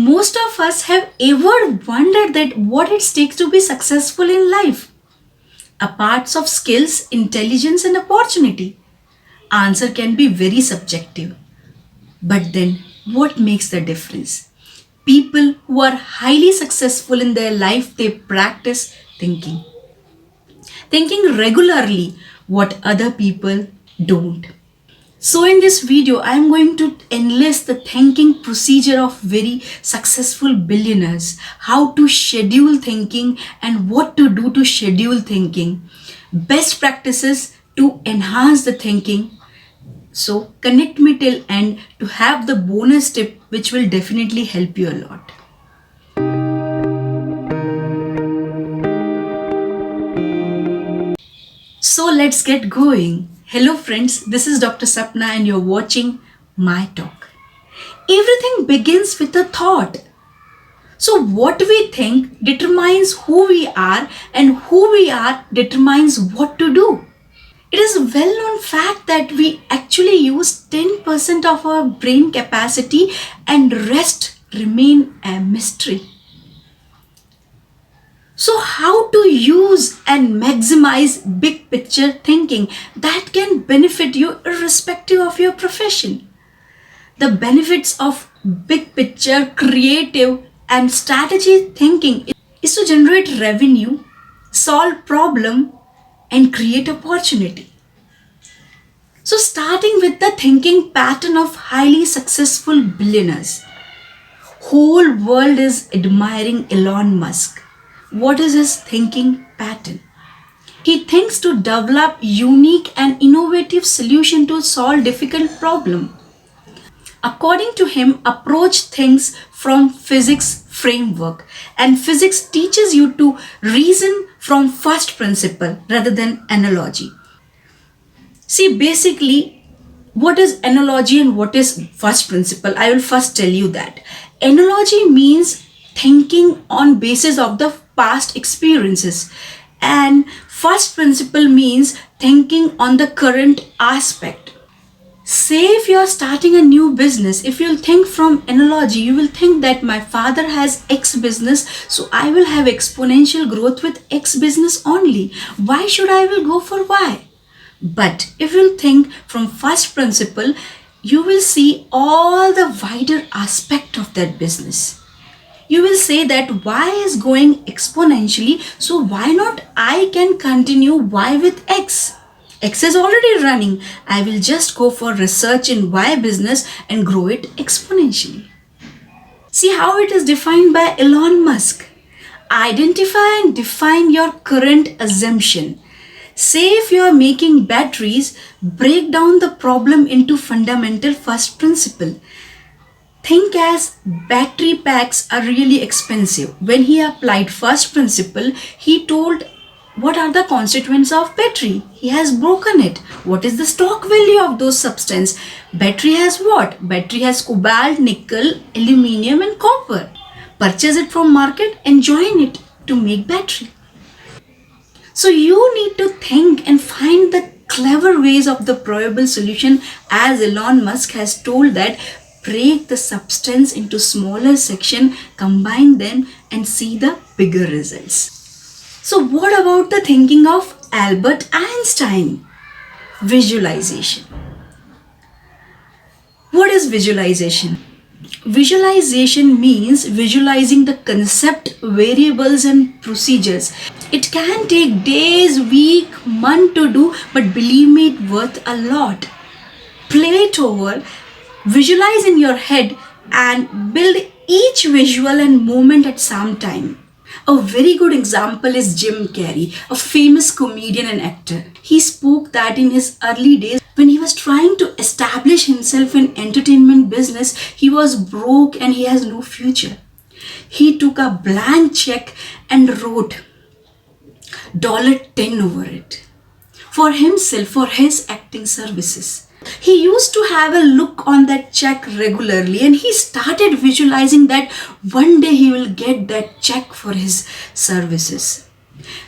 most of us have ever wondered that what it takes to be successful in life. A parts of skills, intelligence and opportunity. Answer can be very subjective. But then what makes the difference? People who are highly successful in their life, they practice thinking. Thinking regularly what other people don't. So in this video, I am going to enlist the thinking procedure of very successful billionaires, how to schedule thinking and what to do to schedule thinking, best practices to enhance the thinking. So connect me till end to have the bonus tip which will definitely help you a lot. So let's get going. Hello friends, this is Dr. Sapna and you're watching my talk. Everything begins with a thought. So what we think determines who we are and who we are determines what to do. It is a well-known fact that we actually use 10% of our brain capacity and rest remain a mystery. So how to use and maximize big picture thinking that can benefit you irrespective of your profession? The benefits of big picture, creative and strategy thinking is to generate revenue, solve problem and create opportunity. So starting with the thinking pattern of highly successful billionaires. Whole world is admiring Elon Musk. What is his thinking pattern? He thinks to develop unique and innovative solution to solve difficult problem. According to him, approach things from physics framework, and physics teaches you to reason from first principle rather than analogy. See, basically, what is analogy and what is first principle? I will first tell you that. Analogy means thinking on basis of the past experiences, and first principle means thinking on the current aspect. Say if you are starting a new business, if you'll think from analogy, you will think that my father has X business, so I will have exponential growth with X business only. Why should I will go for Y? But if you think from first principle, you will see all the wider aspect of that business. You will say that Y is going exponentially, so why not I can continue Y with X? X is already running. I will just go for research in Y business and grow it exponentially. See how it is defined by Elon Musk. Identify and define your current assumption. Say if you are making batteries, break down the problem into fundamental first principle. Think as battery packs are really expensive. When he applied first principle, he told what are the constituents of battery? He has broken it. What is the stock value of those substance? Battery has what? Battery has cobalt, nickel, aluminium and copper. Purchase it from market and join it to make battery. So you need to think and find the clever ways of the probable solution, as Elon Musk has told that break the substance into smaller section, combine them and see the bigger results. So what about the thinking of Albert Einstein? Visualization. What is visualization? Visualization means visualizing the concept, variables and procedures. It can take days, week, month to do, but believe me, it's worth a lot. Play it over, visualize in your head and build each visual and moment at some time. A very good example is Jim Carrey, a famous comedian and actor. He spoke that in his early days, when he was trying to establish himself in entertainment business, he was broke and he has no future. He took a blank check and wrote $10 over it for himself, for his acting services. He used to have a look on that check regularly and he started visualizing that one day he will get that check for his services.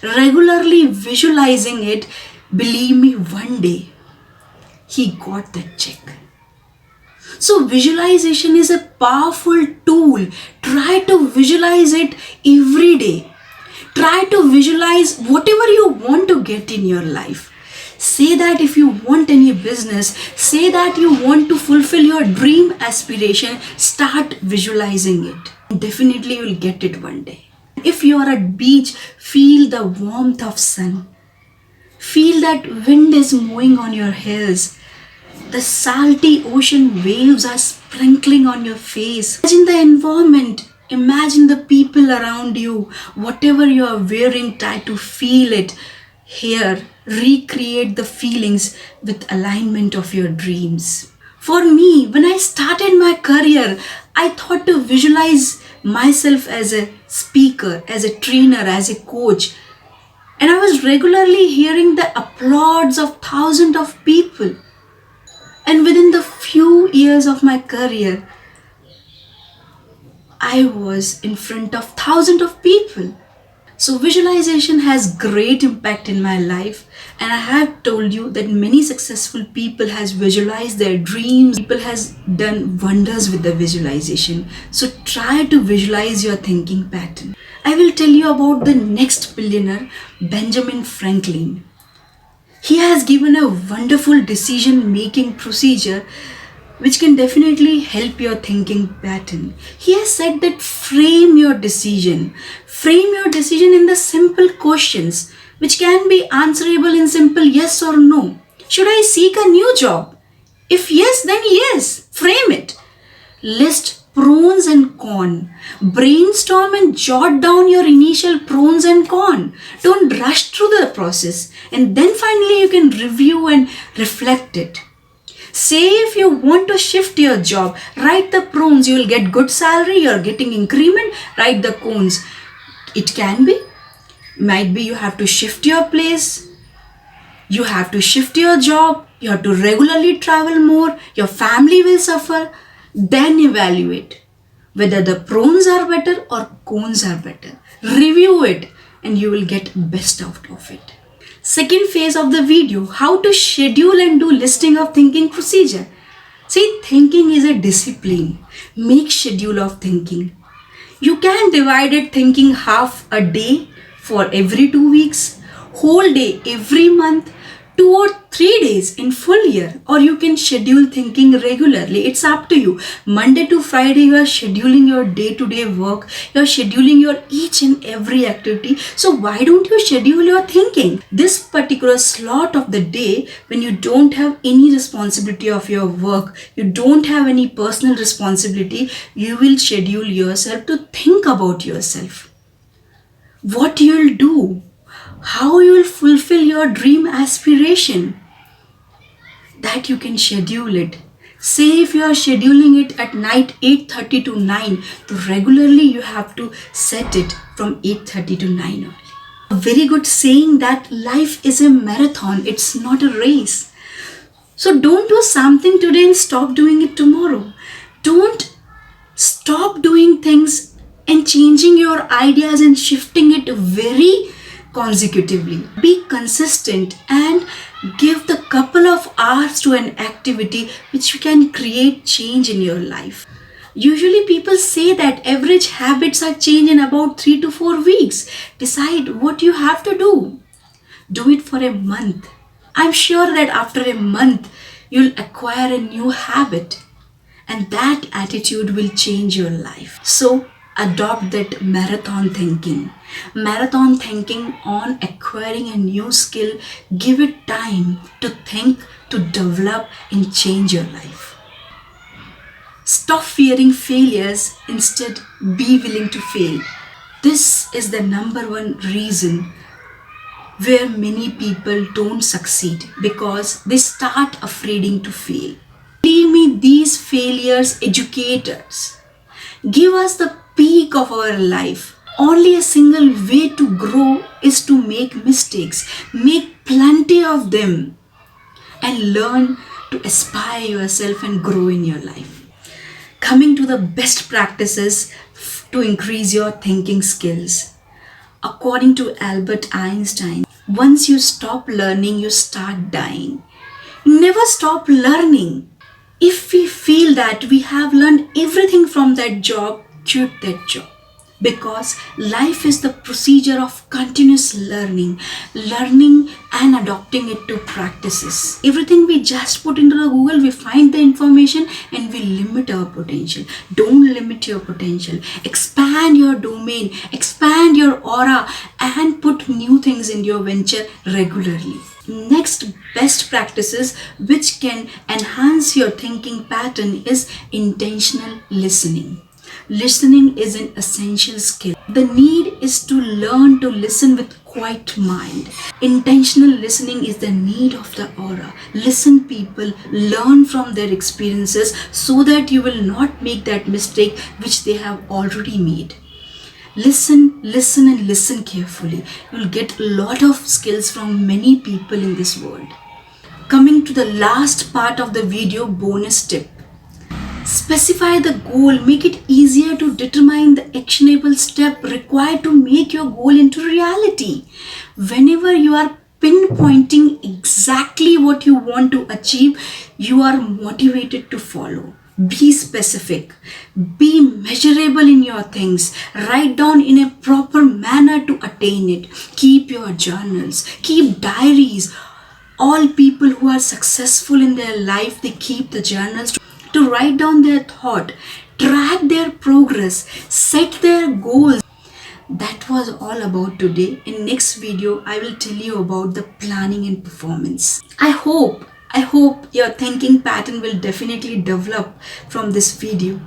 Regularly visualizing it, believe me, one day he got that check. So visualization is a powerful tool. Try to visualize it every day. Try to visualize whatever you want to get in your life. Say that if you want any business, say that you want to fulfill your dream aspiration, start visualizing it. Definitely you will get it one day. If you are at beach, feel the warmth of sun. Feel that wind is moving on your hills. The salty ocean waves are sprinkling on your face. Imagine the environment. Imagine the people around you. Whatever you are wearing, try to feel it here. Recreate the feelings with alignment of your dreams. For me, when I started my career, I thought to visualize myself as a speaker, as a trainer, as a coach. And I was regularly hearing the applause of thousands of people. And within the few years of my career, I was in front of thousands of people. So visualization has great impact in my life, and I have told you that many successful people has visualized their dreams. People has done wonders with the visualization. So try to visualize your thinking pattern. I will tell you about the next billionaire, Benjamin Franklin. He has given a wonderful decision making procedure which can definitely help your thinking pattern. He has said that frame your decision. Frame your decision in the simple questions which can be answerable in simple yes or no. Should I seek a new job? If yes, then yes. Frame it. List pros and cons. Brainstorm and jot down your initial pros and cons. Don't rush through the process, and then finally you can review and reflect it. Say if you want to shift your job, write the pros, you will get good salary, you're getting increment, write the cons. It can be, might be you have to shift your place, you have to shift your job, you have to regularly travel more, your family will suffer. Then evaluate whether the pros are better or cons are better. Review it and you will get best out of it. Second phase of the video, how to schedule and do listing of thinking procedure. See, thinking is a discipline. Make schedule of thinking. You can divide it thinking half a day for every 2 weeks, whole day every month, 2 or 3 days in full year, or you can schedule thinking regularly. It's up to you. Monday to Friday, you are scheduling your day-to-day work. You are scheduling your each and every activity. So why don't you schedule your thinking? This particular slot of the day when you don't have any responsibility of your work, you don't have any personal responsibility, you will schedule yourself to think about yourself. What you'll do, how you will fulfill your dream aspiration, that you can schedule it. Say if you are scheduling it at night 8:30 to 9, so regularly you have to set it from 8:30 to 9 only. A very good saying that life is a marathon, it's not a race. So don't do something today and stop doing it tomorrow. Don't stop doing things and changing your ideas and shifting it very consecutively. Be consistent and give the couple of hours to an activity which can create change in your life. Usually people say that average habits are changed in about 3 to 4 weeks. Decide what you have to do. Do it for a month. I'm sure that after a month you'll acquire a new habit, and that attitude will change your life. So adopt that marathon thinking. Marathon thinking on acquiring a new skill. Give it time to think, to develop and change your life. Stop fearing failures, instead be willing to fail. This is the number one reason where many people don't succeed, because they start afraid to fail. Believe me, these failures educate us, give us the peak of our life. Only a single way to grow is to make mistakes, make plenty of them, and learn to aspire yourself and grow in your life. Coming to the best practices to increase your thinking skills. According to Albert Einstein, once you stop learning, you start dying. Never stop learning. If we feel that we have learned everything from that job, quit that job. Because life is the procedure of continuous learning and adopting it to practices. Everything we just put into the Google, we find the information and we limit our potential. Don't limit your potential. Expand your domain, expand your aura, and put new things in your venture regularly. Next best practices which can enhance your thinking pattern is intentional listening. Listening is an essential skill. The need is to learn to listen with quiet mind. Intentional listening is the need of the aura. Listen people, learn from their experiences so that you will not make that mistake which they have already made. Listen, listen and listen carefully. You'll get a lot of skills from many people in this world. Coming to the last part of the video, bonus tip. Specify the goal, make it easier to determine the actionable step required to make your goal into reality. Whenever you are pinpointing exactly what you want to achieve, you are motivated to follow. Be specific, be measurable in your things, write down in a proper manner to attain it. Keep your journals, keep diaries. All people who are successful in their life, they keep the journals to write down their thought, track their progress, set their goals. That was all about today. In next video, I will tell you about the planning and performance. I hope your thinking pattern will definitely develop from this video.